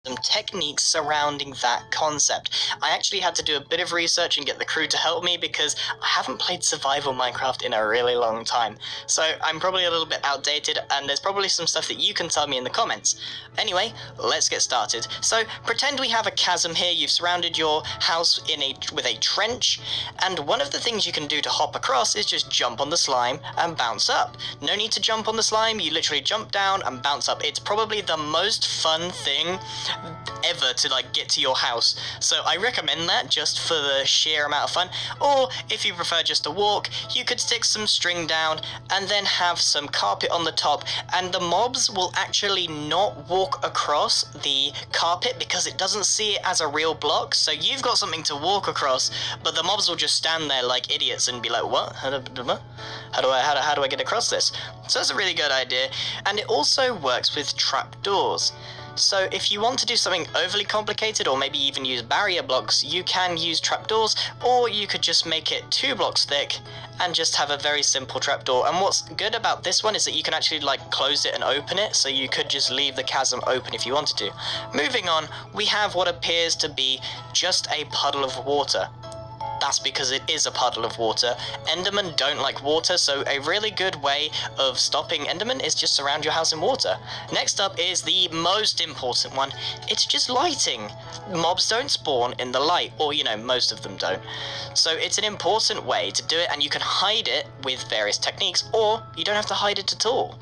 some techniques surrounding that concept. I actually had to do a bit of research and get the crew to help me because I haven't played survival Minecraft in a really long time. So I'm probably a little bit outdated, and there's probably some stuff that you can tell me in the comments. Anyway, let's get started. So pretend we have a chasm here. You've surrounded your house with a trench, and one of the things you can do to hop across is just jump on the slime and bounce up. No need to jump on the slime, you literally jump down and bounce up. It's probably the most fun thing ever to get to your house, so I recommend that just for the sheer amount of fun. Or if you prefer just to walk, you could stick some string down and then have some carpet on the top, and the mobs will actually not walk across the carpet because it doesn't see it as a real block. So you've got something to walk across, but the mobs will just stand there like idiots and be like, what? How do I get across this? So that's a really good idea, and it also works with trapdoors. So if you want to do something overly complicated, or maybe even use barrier blocks, you can use trapdoors, or you could just make it 2 blocks thick and just have a very simple trapdoor. And what's good about this one is that you can actually close it and open it, so you could just leave the chasm open if you wanted to. Moving on, we have what appears to be just a puddle of water. That's because it is a puddle of water. Endermen don't like water, so a really good way of stopping Endermen is just surround your house in water. Next up is the most important one. It's just lighting. Mobs don't spawn in the light, or most of them don't. So it's an important way to do it, and you can hide it with various techniques, or you don't have to hide it at all.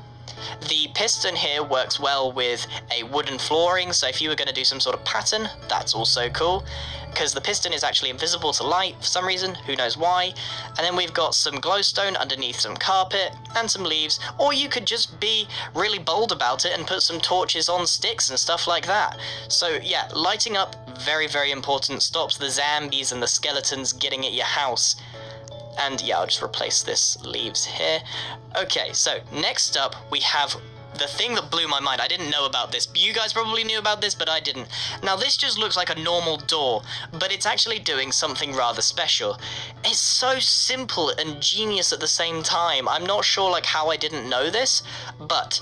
The piston here works well with a wooden flooring, so if you were going to do some sort of pattern, that's also cool, because the piston is actually invisible to light for some reason, who knows why. And then we've got some glowstone underneath some carpet and some leaves, or you could just be really bold about it and put some torches on sticks and stuff like that. So yeah, lighting up, very, very important, stops the zombies and the skeletons getting at your house. And yeah, I'll just replace this leaves here. Okay, so next up we have the thing that blew my mind. I didn't know about this. You guys probably knew about this, but I didn't. Now this just looks like a normal door, but it's actually doing something rather special. It's so simple and genius at the same time. I'm not sure how I didn't know this, but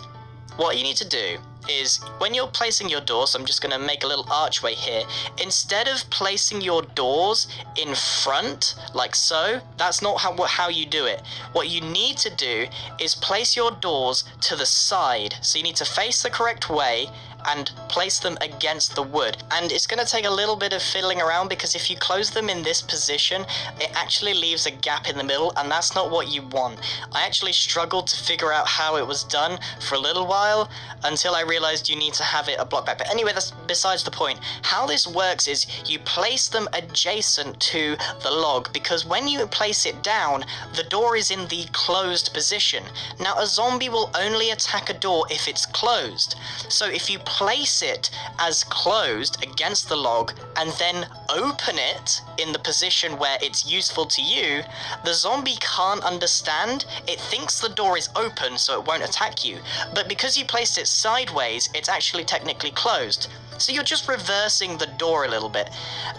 what you need to do is when you're placing your doors, so I'm just going to make a little archway here, instead of placing your doors in front like so, that's not how you do it. What you need to do is place your doors to the side, so you need to face the correct way and place them against the wood. And it's going to take a little bit of fiddling around, because if you close them in this position, it actually leaves a gap in the middle, and that's not what you want. I actually struggled to figure out how it was done for a little while until I realized you need to have it a block back. But anyway, that's besides the point. How this works is you place them adjacent to the log, because when you place it down, the door is in the closed position. Now a zombie will only attack a door if it's closed. So if you place it as closed against the log and then open it in the position where it's useful to you, the zombie can't understand. It thinks the door is open, so it won't attack you. But because you placed it sideways, it's actually technically closed. So you're just reversing the door a little bit.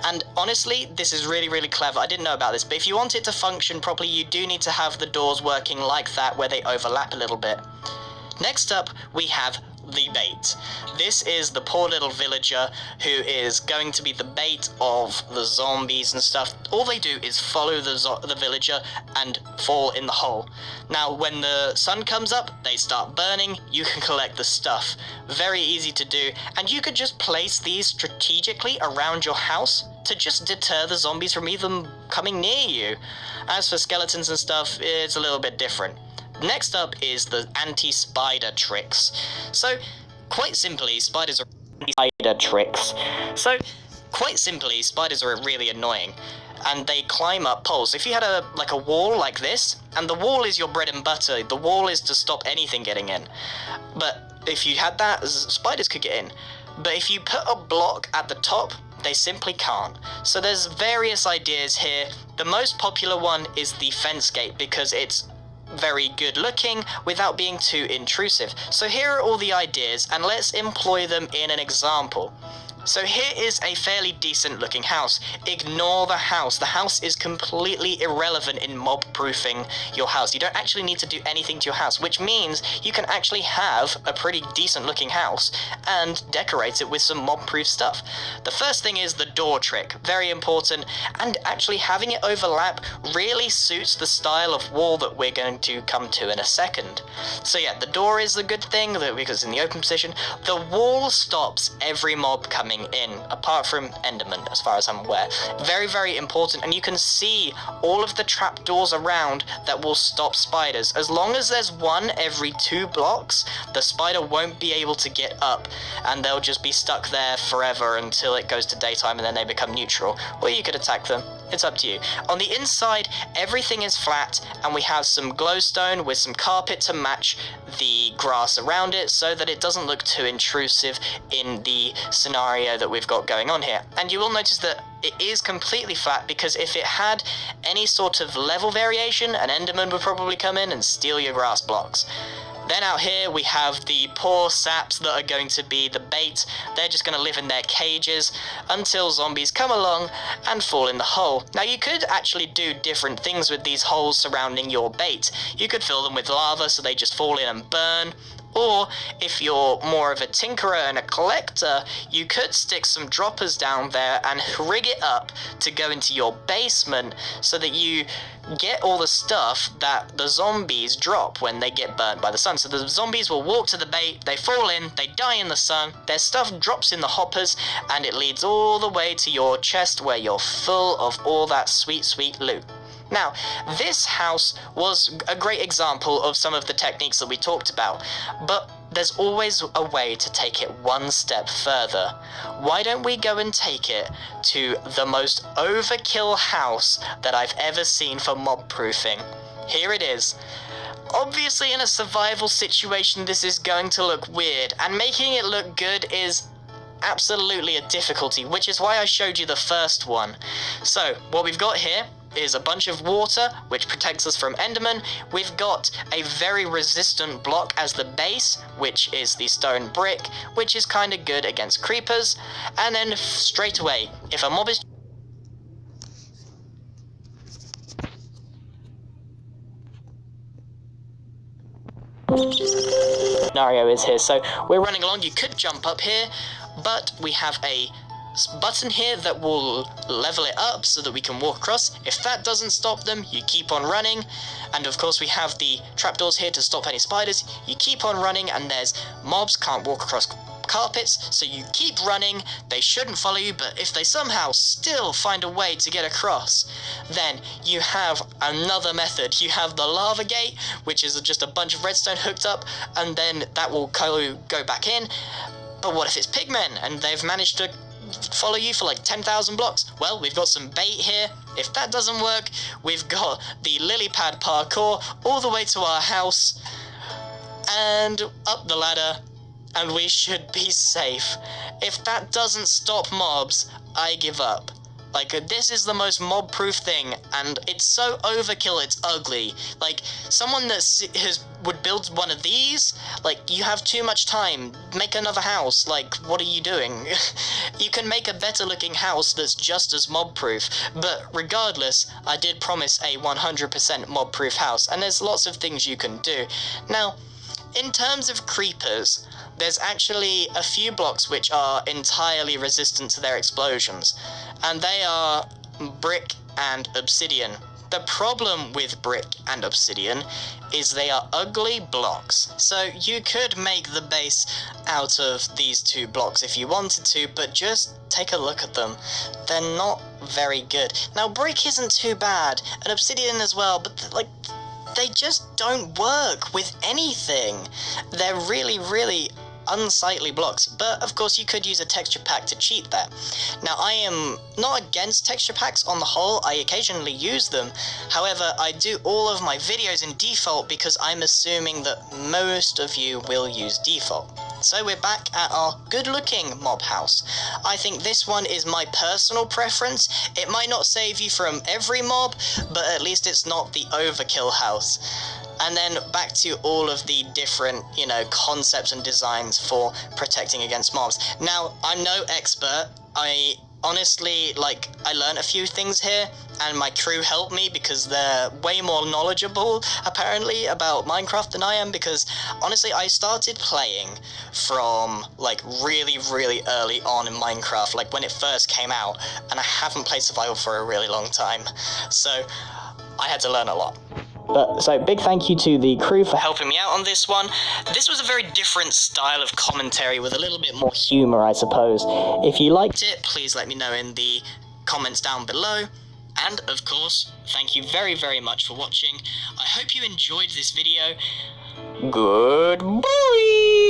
And honestly, this is really, really clever. I didn't know about this, but if you want it to function properly, you do need to have the doors working like that, where they overlap a little bit. Next up, we have the bait. This is the poor little villager who is going to be the bait of the zombies and stuff. All they do is follow the villager and fall in the hole. Now when the sun comes up, they start burning. You can collect the stuff. Very easy to do, and you could just place these strategically around your house to just deter the zombies from even coming near you. As for skeletons and stuff, it's a little bit different. Next up is the anti-spider tricks. So, quite simply, spiders are really annoying, and they climb up poles. If you had a wall like this, and the wall is your bread and butter, the wall is to stop anything getting in. But if you had that, spiders could get in. But if you put a block at the top, they simply can't. So there's various ideas here. The most popular one is the fence gate, because it's very good looking without being too intrusive. So here are all the ideas, and let's employ them in an example. So here is a fairly decent looking house. Ignore the house. The house is completely irrelevant in mob proofing your house. You don't actually need to do anything to your house, which means you can actually have a pretty decent looking house and decorate it with some mob proof stuff. The first thing is the door trick. Very important, and actually having it overlap really suits the style of wall that we're going to come to in a second. So yeah, the door is the good thing because in the open position. The wall stops every mob coming in, apart from Enderman, as far as I'm aware. Very, very important, and you can see all of the trapdoors around that will stop spiders. As long as there's one every 2 blocks, the spider won't be able to get up, and they'll just be stuck there forever until it goes to daytime and then they become neutral. Or you could attack them. It's up to you. On the inside, everything is flat, and we have some glowstone with some carpet to match the grass around it so that it doesn't look too intrusive in the scenario that we've got going on here. And you will notice that it is completely flat, because if it had any sort of level variation, an Enderman would probably come in and steal your grass blocks. Then out here we have the poor saps that are going to be the bait. They're just going to live in their cages until zombies come along and fall in the hole. Now you could actually do different things with these holes surrounding your bait. You could fill them with lava so they just fall in and burn. Or, if you're more of a tinkerer and a collector, you could stick some droppers down there and rig it up to go into your basement so that you get all the stuff that the zombies drop when they get burnt by the sun. So the zombies will walk to the bait, they fall in, they die in the sun, their stuff drops in the hoppers, and it leads all the way to your chest where you're full of all that sweet, sweet loot. Now, this house was a great example of some of the techniques that we talked about, but there's always a way to take it one step further. Why don't we go and take it to the most overkill house that I've ever seen for mob proofing? Here it is. Obviously, in a survival situation, this is going to look weird, and making it look good is absolutely a difficulty, which is why I showed you the first one. So, what we've got here is a bunch of water, which protects us from Enderman. We've got a very resistant block as the base, which is the stone brick, which is kind of good against creepers. And then straight away, if a mob is scenario is here. So we're running along, you could jump up here, but we have a button here that will level it up so that we can walk across. If that doesn't stop them, you keep on running. And of course we have the trapdoors here to stop any spiders. You keep on running, and there's mobs can't walk across carpets, so you keep running. They shouldn't follow you, but if they somehow still find a way to get across, then you have another method. You have the lava gate, which is just a bunch of redstone hooked up, and then that will go back in. But what if it's pigmen and they've managed to follow you for like 10,000 blocks? Well, we've got some bait here. If that doesn't work, we've got the lily pad parkour all the way to our house and up the ladder, and we should be safe. If that doesn't stop mobs, I give up. Like, this is the most mob-proof thing, and it's so overkill, it's ugly. Like, someone that would build one of these, like, you have too much time. Make another house. Like, what are you doing? You can make a better-looking house that's just as mob-proof, but regardless, I did promise a 100% mob-proof house, and there's lots of things you can do. Now, in terms of creepers, there's actually a few blocks which are entirely resistant to their explosions, and they are brick and obsidian. The problem with brick and obsidian is they are ugly blocks. So you could make the base out of these 2 blocks if you wanted to, but just take a look at them. They're not very good. Now, brick isn't too bad, and obsidian as well, but like, they just don't work with anything. They're really, really unsightly blocks, but of course you could use a texture pack to cheat that. Now, I am not against texture packs on the whole. I occasionally use them. However, I do all of my videos in default because I'm assuming that most of you will use default. So we're back at our good-looking mob house. I think this one is my personal preference. It might not save you from every mob, but at least it's not the overkill house. And then back to all of the different, concepts and designs for protecting against mobs. Now, I'm no expert. I honestly, I learned a few things here, and my crew helped me because they're way more knowledgeable, apparently, about Minecraft than I am, because, honestly, I started playing from, really, really early on in Minecraft, when it first came out, and I haven't played Survival for a really long time, so I had to learn a lot. So big thank you to the crew for helping me out on this one. This was a very different style of commentary with a little bit more humor, I suppose. If you liked it, please let me know in the comments down below. And, of course, thank you very, very much for watching. I hope you enjoyed this video. Goodbye!